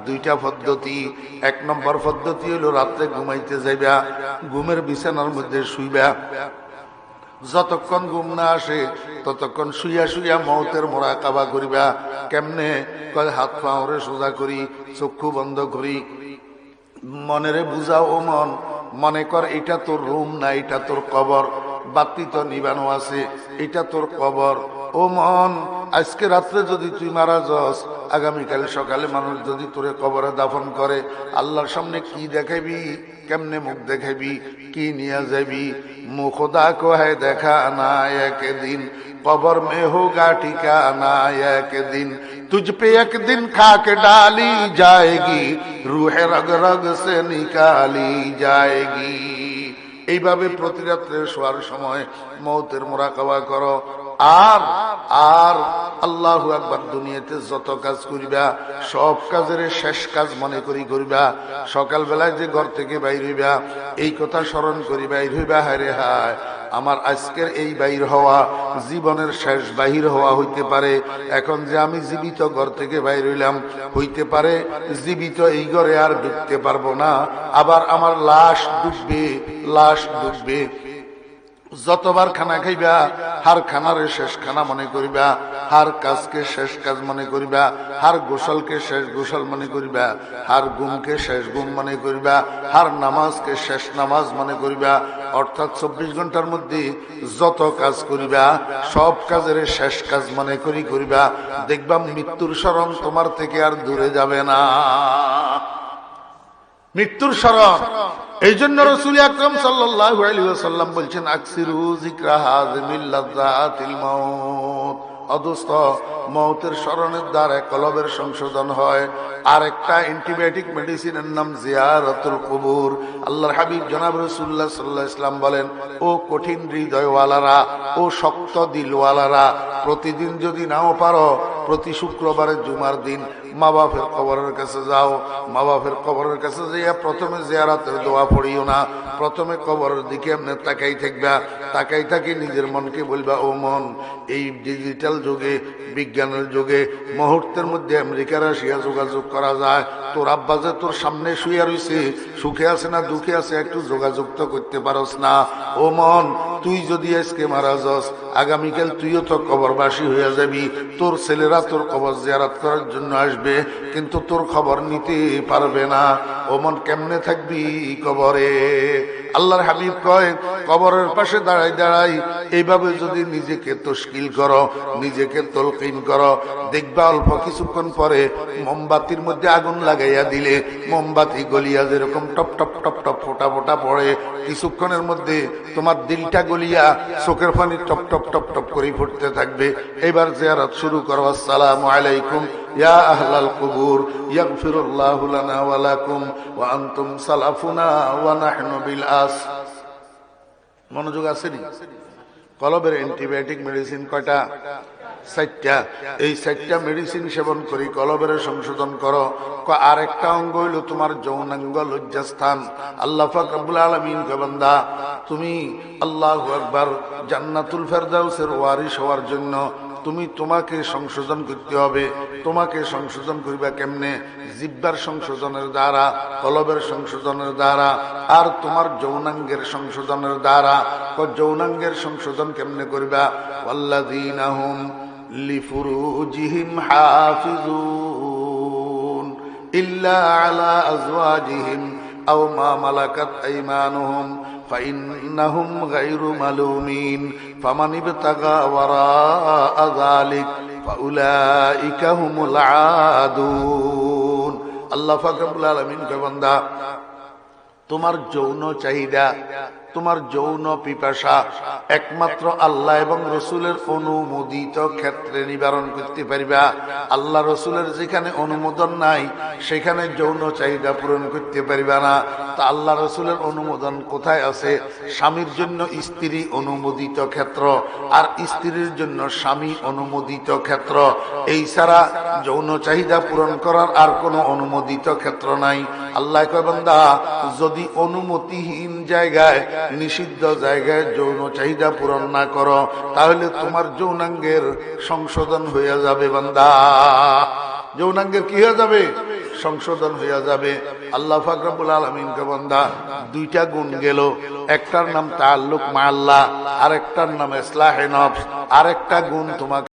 2টা পদ্ধতি। 1 নম্বর পদ্ধতি হলো রাত্রে ঘুমাইতে যাইবা, ঘুমের বিছানার মধ্যে শুইবা, যতক্ষণ ঘুম না আসে ততক্ষণ শুইয়া শুইয়া মৌতের মোরাকাবা করিবা। কেমনে? কয় হাত পাওরে সোজা করি, চক্ষু বন্ধ করি, মনেরে বুঝাও, ও মন মনে কর এটা তোর রুম না, এটা তোর কবর, বাতি তো নিবানো আছে, এটা তোর কবর। ও মন, আজকে রাত্রে যদি তুই মারা যাস, আগামীকাল সকালে মানুষ যদি তোরে কবরে দাফন করে, আল্লাহর সামনে কি দেখাবি? কেমনে মুখ দেখাবি? কি নিয়ে যাবি? মুখ খুদা কো হ্যায় দেখা না একদিন, कबर में होगा ठिकाना एक दिन, तुझ पे एक दिन खाक डाली जाएगी, रूह रग रग से निकाली जाएगी। এইভাবে প্রতি রাত্রে শোয়ার সময় মৌতের মোরাকাবা করো। আর আর আল্লাহু আকবার, দুনিয়াতে যত কাজ করিবা সব কাজের শেষ কাজ মনে করি করিবা। সকালবেলায় যে ঘর থেকে বাইর হইবা এই কথা স্মরণ করি বাইর হইবা, হায় হায় আমার আজকের এই বাইর হওয়া জীবনের শেষ বাহির হওয়া হইতে পারে। এখন যে আমি জীবিত ঘর থেকে বাইর হইলাম, হইতে পারে জীবিত এই ঘরে আর ঢুকতে পারবো না, আবার আমার লাশ ডুববে, লাশ ডুববে। যতবার খানা খাইবা হার খানারে শেষ খানা মনে করিবা, হার কাজকে শেষ কাজ মনে করিবা, হার গোসলকে শেষ গোসল মনে করিবা, হার ঘুমকে শেষ ঘুম মনে করিবা, হার নামাজকে শেষ নামাজ মনে করিবা। অর্থাৎ 24 ঘন্টার মধ্যে যত কাজ করিবা সব কাজের শেষ কাজ মনে করিবা। দেখবা মৃত্যুর স্মরণ তোমার থেকে আর দূরে যাবে না, মৃত্যুর স্মরণ। এই জন্য রাসূল আকরাম সাল্লাল্লাহু আলাইহি ওয়াসাল্লাম বলছেন, আকসিরু যিকরা হাযিমিল লাযাতিল মাউত। অদস্ত মৌতের স্মরণের দ্বারা কলবের সংশোধন হয়। আর একটা অ্যান্টিবায়োটিক মেডিসিনের নাম জিয়ারাতুল কুবুর। আল্লাহর হাবিব জনাব রাসূলুল্লাহ সাল্লাল্লাহু আলাইহি ওয়াসাল্লাম বলেন, ও কঠিন হৃদয়ওয়ালারা, ও শক্ত দিলওয়ালারা, প্রতিদিন যদি নাও পারো প্রতি শুক্রবারের জুমার দিন মা বাপের কবরের কাছে যাও। মা বাপের কবরের কাছে যাইয়া প্রথমে জিয়ারাতের দোয়া পড়িও না, প্রথমে কবরের দিকে এমনি তাকাই থাকবা। তাকাই থাকি নিজের মনকে বলবা, ও মন, এই ডিজিটাল যুগে, বিজ্ঞানের যুগে মুহূর্তের মধ্যে আমেরিকা রাশিয়া যোগাযোগ করা যায়। তোর আব্বা যে তোর সামনে শুয়ে রয়েছে, সুখে আছে না দুঃখে আছে, একটু যোগাযোগ তো করতে পারস না। ও মন, তুই যদি আজকে মারা যাস, আগামীকাল তুইও তো কবরবাসী হয়ে যাবি। তোর ছেলেরা তোর কবর জিয়ারত করার জন্য আসবে, কিন্তু তোর খবর নিতে পারবে না। ও মন, কেমনে থাকবি কবরে? আল্লাহর হাবিব কয়, কবরের পাশে দাঁড়াই দাঁড়াই এইভাবে যদি নিজেকে তশকিল করো, নিজেকে তলকিন করো, দেখবা অল্প কিছুক্ষণ পরে মোমবাতির মধ্যে আগুন লাগাইয়া দিলে মোমবাতি গলিয়া যেরকম টপ টপ টপ টপ ফোটা ফোটা পড়ে, কিছুক্ষণের মধ্যে তোমার দিলটা গলিয়া চোখের পানি টপ টপ টপ টপ করে ফুটতে থাকবে। এবার জিয়ারত শুরু করো। আসসালামু আলাইকুম ইয়া আহলাল কুবুর, ইয়াগফিরুল্লাহু লানা ওয়া লাকুম ওয়া আনতুম সালাফুনা ওয়া নাহনু বিল আস। মনোযোগ আছে নি? কলবের অ্যান্টিবায়োটিক মেডিসিন কয়টা? 4টা। এই 4টা মেডিসিন সেবন করি কলবের সংশোধন করো। আর একটা অঙ্গ হইল তোমার যৌনাঙ্গ, লজ্জাস্থান। আল্লাহ পাক রব্বুল আলামিন কয়, বান্দা তুমি আল্লাহু আকবার জান্নাতুল ফেরদাউসের ওয়ারিস হওয়ার জন্য তোমাকে সংশোধন করতে হবে। তোমাকে সংশোধন করিবা কেমনে? জিহ্বার সংশোধনের দ্বারা, কলবের সংশোধনের দ্বারা, আর তোমার যৌনাঙ্গের সংশোধনের দ্বারা। যৌনাঙ্গের সংশোধন কেমনে করিবা? ওয়াল্লাযীনা হুম লিফুরুজিহিম হাফিজুন ইল্লা আলা আজওয়াজিহিম আও মা মালাকাত আইমানুহুম فإنهم غير ملومين فمن ابتغى وراء ذلك فأولئك هم العادون। আল্লাহ পাক রব্বুল আলামিন কে বান্দা, তোমার যৌন চাহিদা, তোমার যৌন পিপাসা একমাত্র আল্লাহ এবং রসুলের অনুমোদিত ক্ষেত্রে নিবারণ করতে পারিবা। আল্লাহ রসুলের যেখানে অনুমোদন নাই সেখানে যৌন চাহিদা পূরণ করতে পারিবা না। তা আল্লাহ রসুলের অনুমোদন কোথায় আছে? স্বামীর জন্য স্ত্রী অনুমোদিত ক্ষেত্র, আর স্ত্রীর জন্য স্বামী অনুমোদিত ক্ষেত্র। এই ছাড়া যৌন চাহিদা পূরণ করার আর কোনো অনুমোদিত ক্ষেত্র নাই। আল্লাহ কয়, বান্দা যদি অনুমতিহীন জায়গায়, নিষিদ্ধ জায়গায় যৌন চাহিদা পূরণ না করো, তাহলে তোমার যৌনাঙ্গের সংশোধন হয়ে যাবে। বান্দা, যৌনাঙ্গের কি হয়ে যাবে? সংশোধন হইয়া যাবে। আল্লাহ পাক রব্বুল আলামিনকে বান্দা দুইটা গুণ গেল, একটার নাম তাআল্লুক মা আল্লাহ, আরেকটার নাম ইসলাহে নফস, আরেকটা গুণ তোমাকে